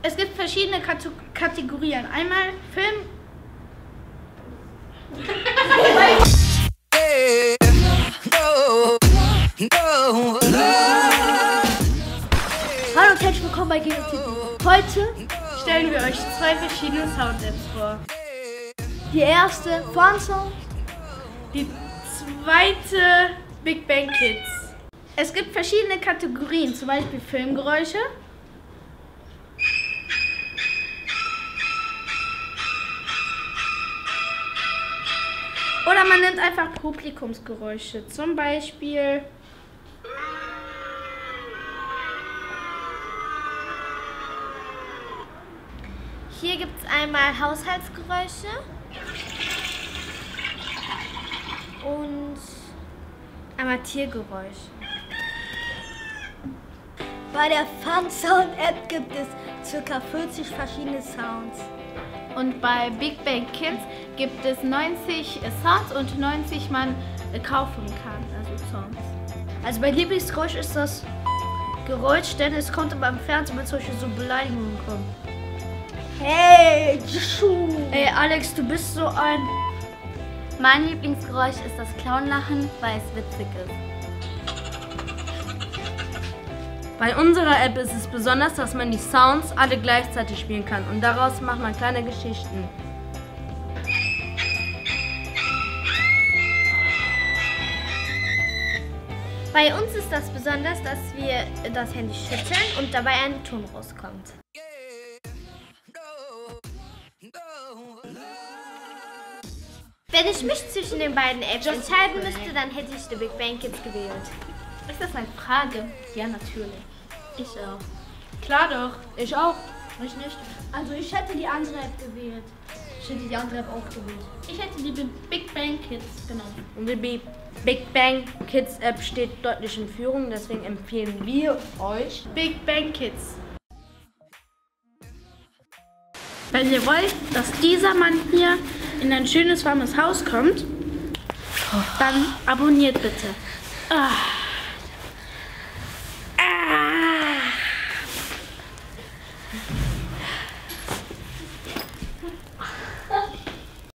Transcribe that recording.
Es gibt verschiedene Kategorien. Einmal Film. Hallo und herzlich willkommen bei GeoTV. Heute Stellen wir euch zwei verschiedene Sound-Apps vor. die erste Fun Sound. Die zweite Big Bang Kids. Es gibt verschiedene Kategorien, zum Beispiel Filmgeräusche. Oder man nimmt einfach Publikumsgeräusche, zum Beispiel Hier gibt es einmal Haushaltsgeräusche und einmal Tiergeräusche. Bei der Fun Sound App gibt es ca. 40 verschiedene Sounds. und bei Big Bang Kids gibt es 90 Sounds und 90 man kaufen kann, also Songs. Also mein Lieblingsgeräusch ist das Geräusch, denn es konnte beim Fernsehen mit solchen so Beleidigungen kommen. Hey, ey Alex, du bist so ein... Mein Lieblingsgeräusch ist das Clownlachen, weil es witzig ist. Bei unserer App ist es besonders, dass man die Sounds alle gleichzeitig spielen kann und daraus macht man kleine Geschichten. Bei uns ist das besonders, dass wir das Handy schütteln und dabei ein Ton rauskommt. Wenn ich mich zwischen den beiden Apps entscheiden müsste, dann hätte ich die Big Bang Kids gewählt. Ist das eine Frage? Ja, natürlich. Ich auch. Klar doch. Ich auch. Ich nicht. Also ich hätte die andere App gewählt. Ich hätte die andere App auch gewählt. Ich hätte die Big Bang Kids genommen. Und die Big Bang Kids App steht deutlich in Führung, deswegen empfehlen wir euch Big Bang Kids. Wenn ihr wollt, dass dieser Mann hier in ein schönes, warmes Haus kommt, dann abonniert bitte.